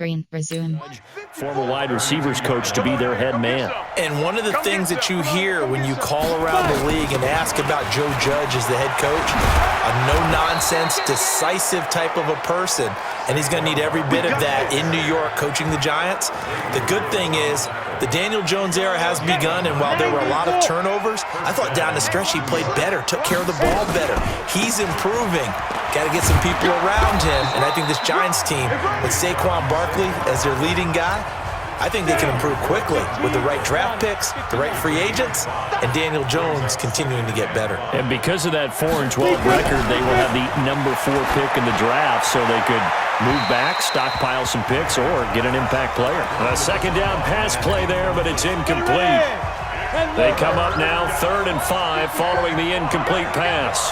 Screen resumed. Former wide receivers coach to be their head man. And one of the things that you hear when you call around the league and ask about Joe Judge as the head coach, a no-nonsense, decisive type of a person. And he's going to need every bit of that in New York coaching the Giants. The good thing is the Daniel Jones era has begun, and while there were a lot of turnovers, I thought down the stretch he played better, took care of the ball better. He's improving. Got to get some people around him, and I think this Giants team, with Saquon Barkley as their leading guy, I think they can improve quickly with the right draft picks, the right free agents, and Daniel Jones continuing to get better. And because of that 4-12 record, they will have the number 4 pick in the draft, so they could move back, stockpile some picks, or get an impact player. A second down pass play there, but it's incomplete. They come up now 3rd and 5 following the incomplete pass.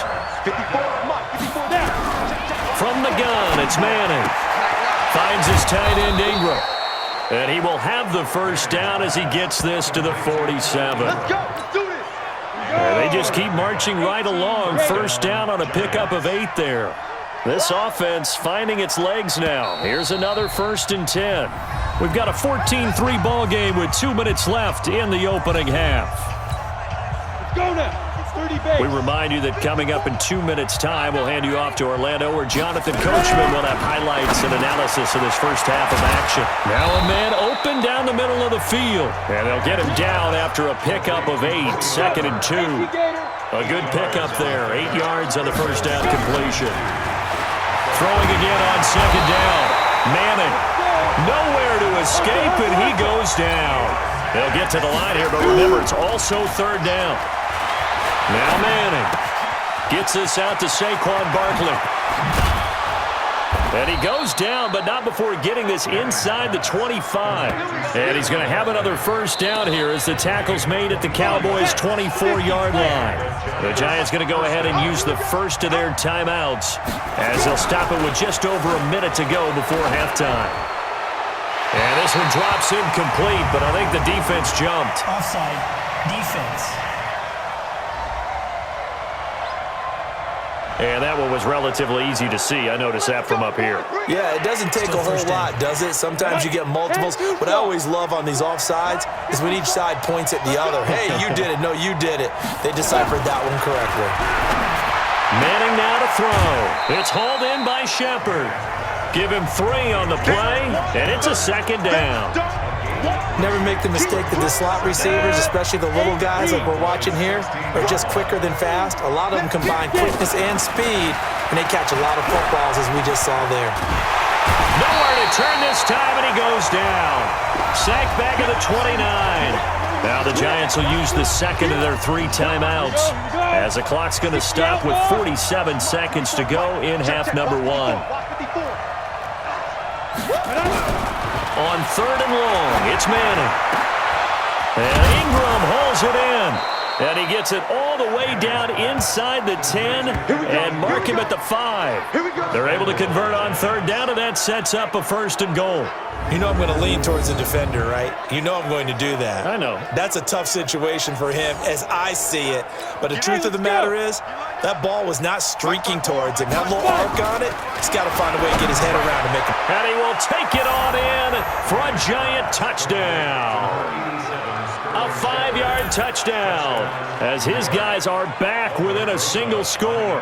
From the gun, it's Manning. Finds his tight end Ingram. And he will have the first down as he gets this to the 47. They just keep marching right along. First down on a pickup of 8 there. This offense finding its legs now. Here's another 1st and 10. We've got a 14-3 ball game with 2 minutes left in the opening half. Let's go now. We remind you that coming up in 2 minutes' time, we'll hand you off to Orlando, where Jonathan Coachman will have highlights and analysis of this first half of action. Now a man open down the middle of the field, and they'll get him down after a pickup of 8, 2nd and 2. A good pickup there, 8 yards on the first down completion. Throwing again on 2nd down. Manning, nowhere to escape, and he goes down. They'll get to the line here, but remember, it's also 3rd down. Now Manning gets this out to Saquon Barkley. And he goes down, but not before getting this inside the 25. And he's going to have another first down here as the tackle's made at the Cowboys' 24-yard line. The Giants going to go ahead and use the first of their timeouts as they'll stop it with just over a minute to go before halftime. And this one drops incomplete, but I think the defense jumped. Offside defense. And that one was relatively easy to see. I noticed that from up here. Yeah, it doesn't take a whole lot, does it? Sometimes you get multiples. What I always love on these offsides is when each side points at the other. Hey, you did it. No, you did it. They deciphered that one correctly. Manning now to throw. It's hauled in by Shepard. Give him 3 on the play, and it's a 2nd down. Never make the mistake that the slot receivers, especially the little guys like we're watching here, are just quicker than fast. A lot of them combine quickness and speed, and they catch a lot of footballs, as we just saw there. Nowhere to turn this time, and he goes down. Sacked back at the 29. Now the Giants will use the second of their 3 timeouts as the clock's going to stop with 47 seconds to go in half number 1. On 3rd and long, it's Manning. And Ingram hauls it in. And he gets it all the way down inside the 10 and mark him at the 5. They're able to convert on 3rd down, and that sets up a 1st and goal. You know I'm going to lean towards the defender, right? You know I'm going to do that. I know. That's a tough situation for him as I see it. But the truth of the matter is, that ball was not streaking towards him. That little arc on it, he's got to find a way to get his head around to make it. And he will take it on in for a Giant touchdown. A 5-yard touchdown as his guys are back within a single score.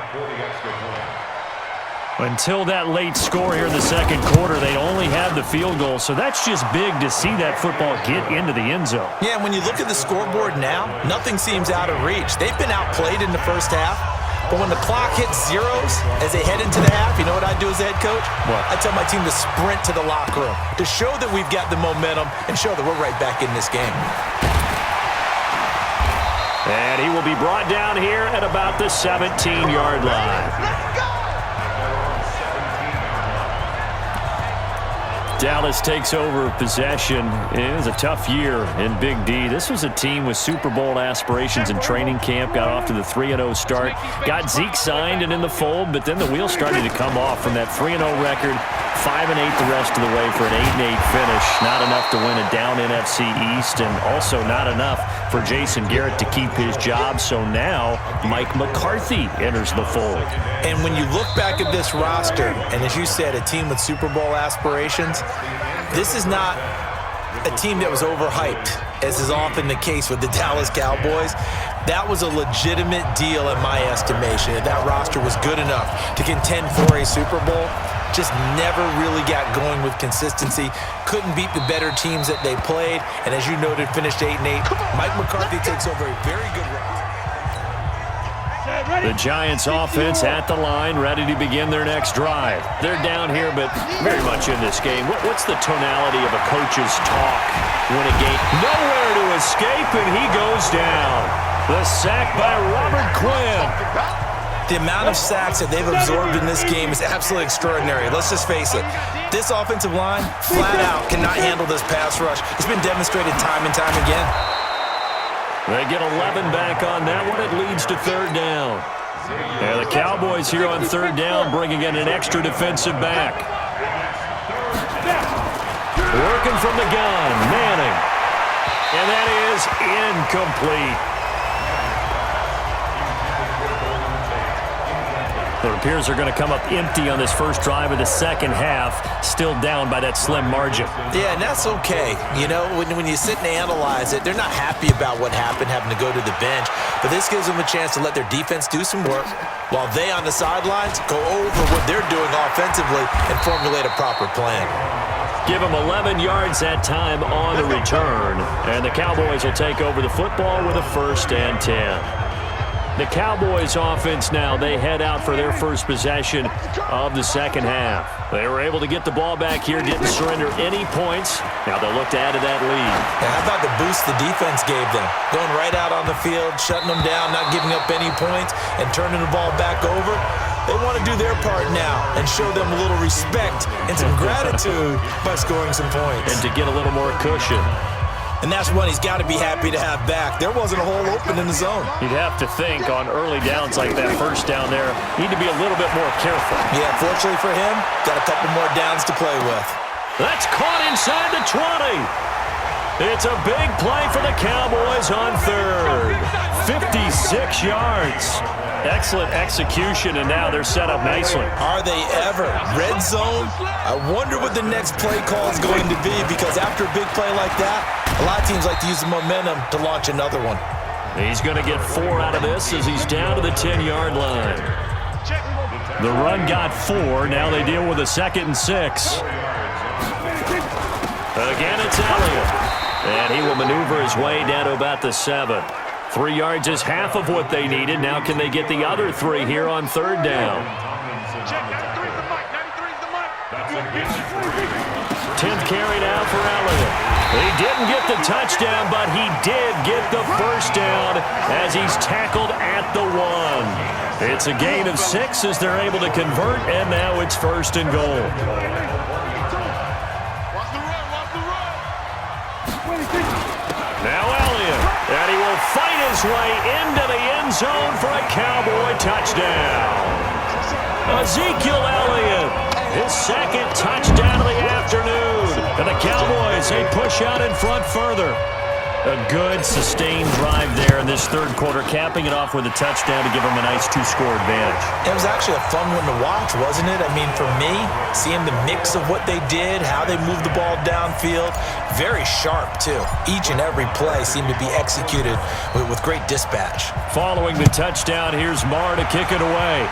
Until that late score here in the second quarter, they only had the field goal, so that's just big to see that football get into the end zone. Yeah, when you look at the scoreboard now, nothing seems out of reach. They've been outplayed in the first half, but when the clock hits zeros as they head into the half, you know what I do as the head coach? What? I tell my team to sprint to the locker room to show that we've got the momentum and show that we're right back in this game. And he will be brought down here at about the 17-yard line. Dallas takes over possession. It was a tough year in Big D. This was a team with Super Bowl aspirations in training camp. Got off to the 3-0 start. Got Zeke signed and in the fold, but then the wheels started to come off from that 3-0 record. 5-8 the rest of the way for an 8-8 finish. Not enough to win a down NFC East, and also not enough for Jason Garrett to keep his job. So now Mike McCarthy enters the fold. And when you look back at this roster, and as you said, a team with Super Bowl aspirations, This is not a team that was overhyped, as is often the case with the Dallas Cowboys. That was a legitimate deal in my estimation. That roster was good enough to contend for a Super Bowl. Just never really got going with consistency. Couldn't beat the better teams that they played. And as you noted, finished 8-8. Mike McCarthy takes over a very good roster. The Giants offense at the line, ready to begin their next drive. They're down here, but very much in this game. What's the tonality of a coach's talk when a game? Nowhere to escape, and he goes down. The sack by Robert Quinn. The amount of sacks that they've absorbed in this game is absolutely extraordinary. Let's just face it. This offensive line, flat out, cannot handle this pass rush. It's been demonstrated time and time again. They get 11 back on that one. It leads to third down. And the Cowboys here on third down bringing in an extra defensive back. Working from the gun, Manning. And that is incomplete. It appears they're going to come up empty on this first drive of the second half, still down by that slim margin. Yeah, and that's okay. You know, when you sit and analyze it, they're not happy about what happened, having to go to the bench. But this gives them a chance to let their defense do some work while they on the sidelines go over what they're doing offensively and formulate a proper plan. Give them 11 yards that time on the return. And the Cowboys will take over the football with a 1st and 10. The Cowboys offense now, they head out for their first possession of the second half. They were able to get the ball back here, didn't surrender any points. Now they'll look to add to that lead. Now, how about the boost the defense gave them? Going right out on the field, shutting them down, not giving up any points, and turning the ball back over. They want to do their part now and show them a little respect and some gratitude by scoring some points. And to get a little more cushion. And that's one he's got to be happy to have back. There wasn't a hole open in the zone. You'd have to think on early downs like that first down there, need to be a little bit more careful. Yeah, fortunately for him, got a couple more downs to play with. That's caught inside the 20. It's a big play for the Cowboys on third. 56 yards. Excellent execution, and now they're set up nicely. Are they ever? Red zone? I wonder what the next play call is going to be, because after a big play like that, a lot of teams like to use the momentum to launch another one. He's going to get 4 out of this as he's down to the 10-yard line. The run got 4. Now they deal with a 2nd and 6. Again, it's Elliott. And he will maneuver his way down to about the 7. 3 yards is half of what they needed. Now can they get the other 3 here on third down? 10th carry now for Elliott. He didn't get the touchdown, but he did get the first down as he's tackled at the 1. It's a gain of 6 as they're able to convert, and now it's 1st and goal. Now Elliott, and he will fight his way into the end zone for a Cowboy touchdown. Ezekiel Elliott, his 2nd touchdown of the afternoon. And the Cowboys, they push out in front further. A good, sustained drive there in this third quarter, capping it off with a touchdown to give them a nice 2-score advantage. It was actually a fun one to watch, wasn't it? I mean, for me, seeing the mix of what they did, how they moved the ball downfield, very sharp, too. Each and every play seemed to be executed with great dispatch. Following the touchdown, here's Marr to kick it away.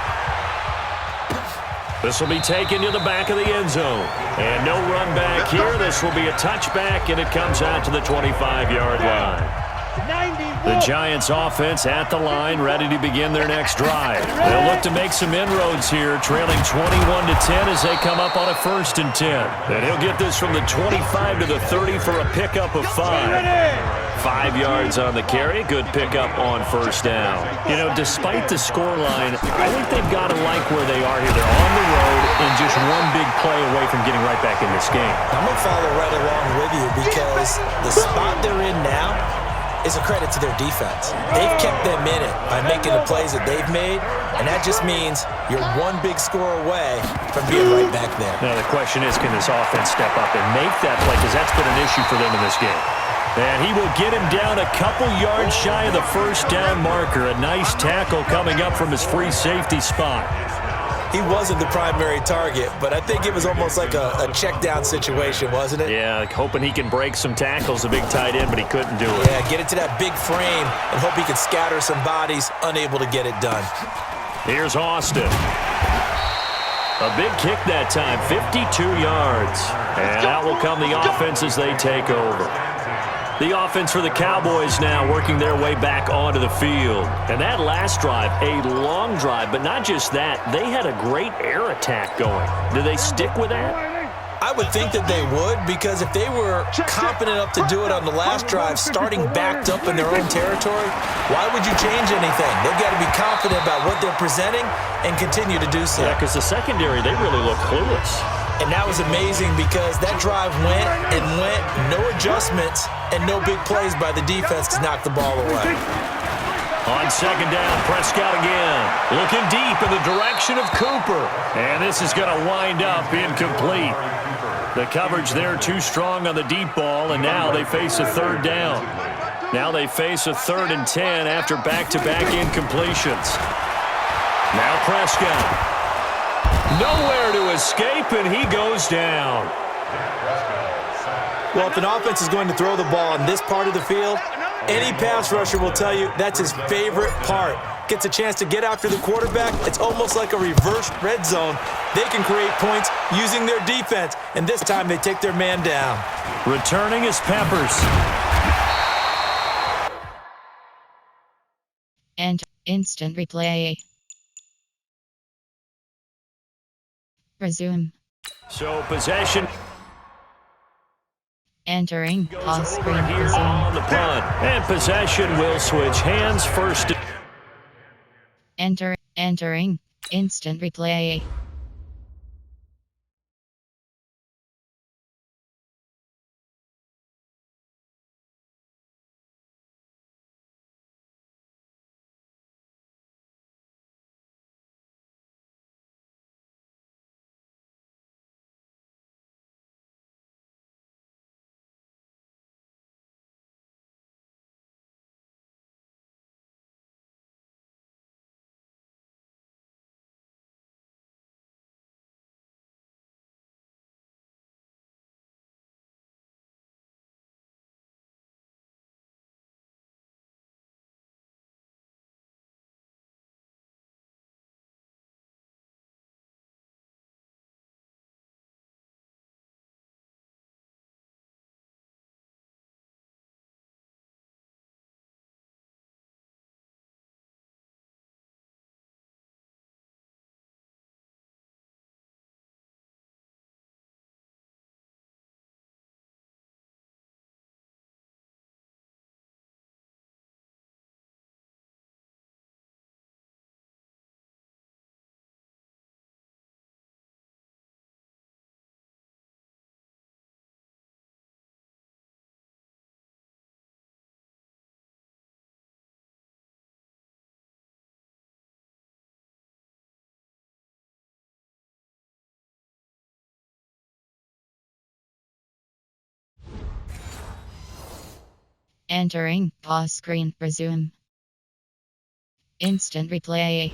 This will be taken to the back of the end zone. And no run back here. This will be a touchback, and it comes out to the 25-yard line. The Giants offense at the line, ready to begin their next drive. They'll look to make some inroads here, trailing 21-10 as they come up on a 1st and 10. And he'll get this from the 25 to the 30 for a pickup of 5. 5 yards on the carry. Good pickup on first down. You know, despite the scoreline, I think they've got to like where they are here. They're on the road and just one big play away from getting right back in this game. I'm going to follow right along with you because the spot they're in now is a credit to their defense. They've kept them in it by making the plays that they've made, and that just means you're one big score away from being right back there. Now the question is, can this offense step up and make that play? Because that's been an issue for them in this game. And he will get him down a couple yards shy of the first down marker. A nice tackle coming up from his free safety spot. he wasn't the primary target, but I think it was almost like a check down situation, wasn't it? Yeah, like hoping he can break some tackles, a big tight end, but he couldn't do it. Yeah, get it to that big frame and hope he can scatter some bodies, unable to get it done. Here's Austin. A big kick that time, 52 yards. And out will come the offense as they take over. The offense for the Cowboys now working their way back onto the field. And that last drive, a long drive, but not just that. They had a great air attack going. Do they stick with that? I would think that they would, because if they were confident enough to do it on the last drive, starting backed up in their own territory, why would you change anything? They've got to be confident about what they're presenting and continue to do so. Yeah, because the secondary, they really look clueless. And that was amazing because that drive went and went, no adjustments, and no big plays by the defense to knock the ball away. On second down, Prescott again. Looking deep in the direction of Cooper. And this is going to wind up incomplete. The coverage there too strong on the deep ball, and now they face a third down. Now they face a 3rd and 10 after back-to-back incompletions. Now Prescott. Nowhere to escape, and he goes down. Well, if an offense is going to throw the ball in this part of the field, any pass rusher will tell you that's his favorite part. Gets a chance to get after the quarterback. It's almost like a reverse red zone. They can create points using their defense, and this time they take their man down. Returning is Peppers. And instant replay. Resume. So possession. Entering pause screen. Here Resume. on the punt. And possession will switch hands first. Entering instant replay. Entering pause screen. Resume. Instant replay.